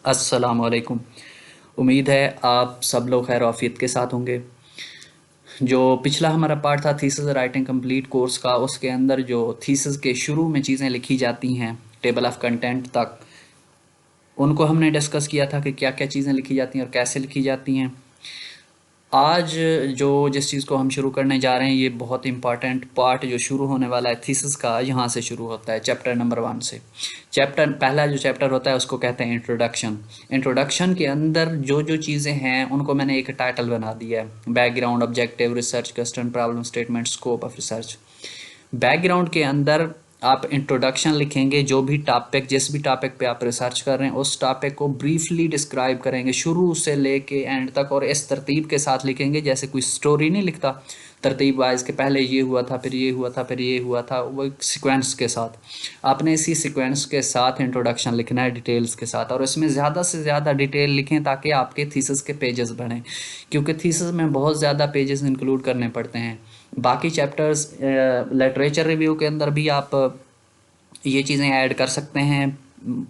अस्सलामुअलैकुम। उम्मीद है आप सब लोग खैर आफियत के साथ होंगे। जो पिछला हमारा पार्ट था थीसिस राइटिंग कंप्लीट कोर्स का, उसके अंदर जो थीसिस के शुरू में चीज़ें लिखी जाती हैं टेबल ऑफ कंटेंट तक, उनको हमने डिस्कस किया था कि क्या क्या चीज़ें लिखी जाती हैं और कैसे लिखी जाती हैं। आज जो जिस चीज़ को हम शुरू करने जा रहे हैं, ये बहुत इंपॉर्टेंट पार्ट जो शुरू होने वाला है थीसिस का, यहाँ से शुरू होता है चैप्टर नंबर 1 से। चैप्टर पहला जो चैप्टर होता है उसको कहते हैं इंट्रोडक्शन। इंट्रोडक्शन के अंदर जो जो चीज़ें हैं उनको मैंने एक टाइटल बना दिया है: background, objective, research question, problem statement, scope of research. Background के अंदर आप इंट्रोडक्शन लिखेंगे, जो भी टॉपिक जिस भी टॉपिक पे आप रिसर्च कर रहे हैं उस टॉपिक को ब्रीफली डिस्क्राइब करेंगे शुरू से लेके एंड तक, और इस तरतीब के साथ लिखेंगे जैसे कोई स्टोरी नहीं लिखता तरतीब वाइज के पहले ये हुआ था, फिर ये हुआ था, फिर ये हुआ था, वो एक सीक्वेंस के साथ। आपने इसी सीक्वेंस के साथ इंट्रोडक्शन लिखना है डिटेल्स के साथ, और इसमें ज़्यादा से ज़्यादा डिटेल लिखें ताकि आपके थीसिस के पेजेस बढ़ें, क्योंकि थीसिस में बहुत ज़्यादा पेजेस इंक्लूड करने पड़ते हैं। बाकी चैप्टर्स लिटरेचर रिव्यू के अंदर भी आप ये चीज़ें ऐड कर सकते हैं,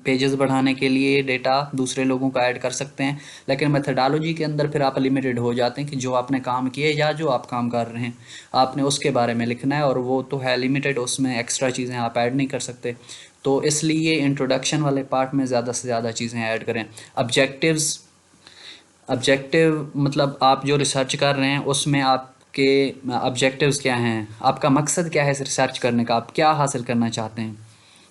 पेजेस बढ़ाने के लिए डेटा दूसरे लोगों का ऐड कर सकते हैं, लेकिन मेथडोलॉजी के अंदर फिर आप लिमिटेड हो जाते हैं कि जो आपने काम किए या जो आप काम कर रहे हैं आपने उसके बारे में लिखना है, और वो तो है लिमिटेड, उसमें एक्स्ट्रा चीज़ें आप ऐड नहीं कर सकते। तो इसलिए इंट्रोडक्शन वाले पार्ट में ज़्यादा से ज़्यादा चीज़ें ऐड करें। ऑब्जेक्टिव्स, ऑब्जेक्टिव मतलब आप जो रिसर्च कर रहे हैं उसमें आपके ऑब्जेक्टिव्स क्या हैं, आपका मकसद क्या है इस रिसर्च करने का, आप क्या हासिल करना चाहते हैं,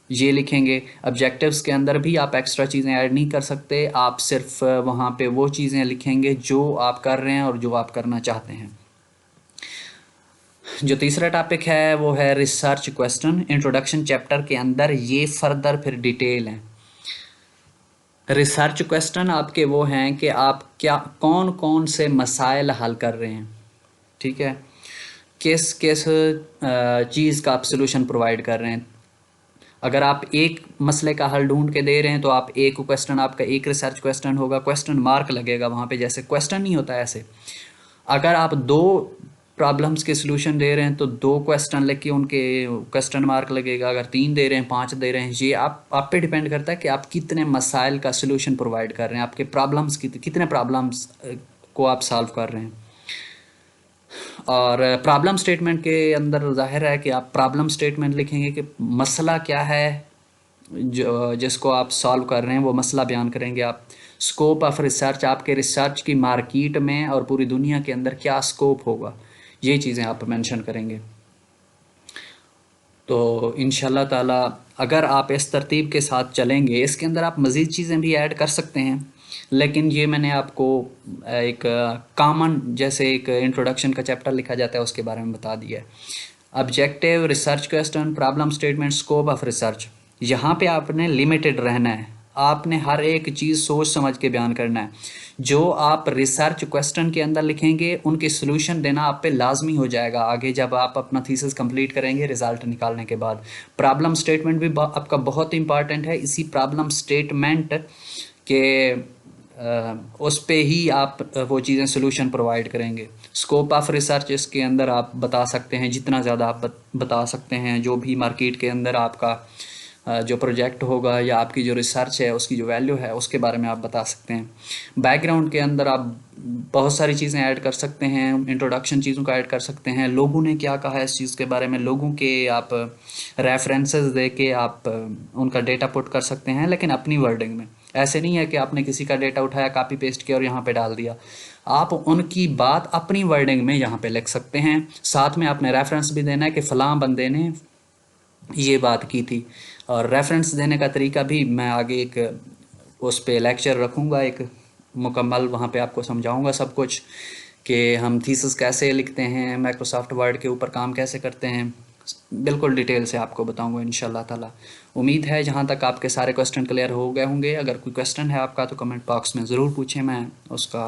ये लिखेंगे। ऑब्जेक्टिव्स के अंदर भी आप एक्स्ट्रा चीज़ें ऐड नहीं कर सकते, आप सिर्फ वहाँ पे वो चीज़ें लिखेंगे जो आप कर रहे हैं और जो आप करना चाहते हैं। जो तीसरा टॉपिक है वो है रिसर्च क्वेश्चन। इंट्रोडक्शन चैप्टर के अंदर ये फर्दर फिर डिटेल है। रिसर्च क्वेश्चन आपके वो हैं कि आप क्या कौन कौन से मसाइल हल कर रहे हैं, ठीक है, किस किस चीज़ का आप सलूशन प्रोवाइड कर रहे हैं। अगर आप एक मसले का हल ढूंढ के दे रहे हैं तो आप एक क्वेश्चन, आपका एक रिसर्च क्वेश्चन होगा, क्वेश्चन मार्क लगेगा वहाँ पे, जैसे क्वेश्चन नहीं होता ऐसे। अगर आप दो प्रॉब्लम्स के सलूशन दे रहे हैं तो दो क्वेश्चन लिख के उनके क्वेश्चन मार्क लगेगा। अगर 3 दे रहे हैं, 5 दे रहे हैं, ये आप पे डिपेंड करता है कि आप कितने मसाइल का सलूशन प्रोवाइड कर रहे हैं, आपके प्रॉब्लम्स कितने प्रॉब्लम्स को आप सॉल्व कर रहे हैं। और प्रॉब्लम स्टेटमेंट के अंदर जाहिर है कि आप प्रॉब्लम स्टेटमेंट लिखेंगे कि मसला क्या है जो जिसको आप सॉल्व कर रहे हैं, वो मसला बयान करेंगे आप। स्कोप ऑफ रिसर्च, आपके रिसर्च की मार्केट में और पूरी दुनिया के अंदर क्या स्कोप होगा, ये चीज़ें आप मेंशन करेंगे। तो इंशाल्लाह ताला अगर आप इस तरतीब के साथ चलेंगे, इसके अंदर आप मज़ीद चीज़ें भी ऐड कर सकते हैं, लेकिन ये मैंने आपको एक कॉमन जैसे एक इंट्रोडक्शन का चैप्टर लिखा जाता है उसके बारे में बता दिया है। Objective, research question, problem statement, scope of research, यहाँ पे आपने लिमिटेड रहना है। आपने हर एक चीज़ सोच समझ के बयान करना है। जो आप रिसर्च क्वेश्चन के अंदर लिखेंगे उनके सॉल्यूशन देना आप पे लाजमी हो जाएगा आगे जब आप अपना थीसिस कंप्लीट करेंगे रिजल्ट निकालने के बाद। प्रॉब्लम स्टेटमेंट भी आपका बहुत इंपॉर्टेंट है। इसी प्रॉब्लम स्टेटमेंट के उस पे ही आप वो चीज़ें सॉल्यूशन प्रोवाइड करेंगे। स्कोप ऑफ रिसर्च, इसके अंदर आप बता सकते हैं जितना ज़्यादा आप बता सकते हैं, जो भी मार्केट के अंदर आपका जो प्रोजेक्ट होगा या आपकी जो रिसर्च है उसकी जो वैल्यू है उसके बारे में आप बता सकते हैं। बैकग्राउंड के अंदर आप बहुत सारी चीज़ें ऐड कर सकते हैं, इंट्रोडक्शन चीज़ों का ऐड कर सकते हैं, लोगों ने क्या कहा है इस चीज़ के बारे में, लोगों के आप रेफरेंसेस दे के आप उनका डेटा पुट कर सकते हैं, लेकिन अपनी वर्डिंग में। ऐसे नहीं है कि आपने किसी का डेटा उठाया, कॉपी पेस्ट किया और यहाँ पे डाल दिया। आप उनकी बात अपनी वर्डिंग में यहाँ पे लिख सकते हैं। साथ में आपने रेफरेंस भी देना है कि फ़लाँ बंदे ने ये बात की थी, और रेफरेंस देने का तरीका भी मैं आगे एक उस पे लेक्चर रखूँगा, एक मुकम्मल वहाँ पे आपको समझाऊँगा सब कुछ कि हम थीसिस कैसे लिखते हैं, माइक्रोसॉफ्ट वर्ड के ऊपर काम कैसे करते हैं, बिल्कुल डिटेल से आपको बताऊँगा इंशाल्लाह ताला। उम्मीद है जहाँ तक आपके सारे क्वेश्चन क्लियर हो गए होंगे। अगर कोई क्वेश्चन है आपका तो कमेंट बॉक्स में ज़रूर पूछें, मैं उसका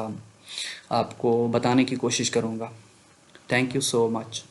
आपको बताने की कोशिश करूँगा। Thank you so much.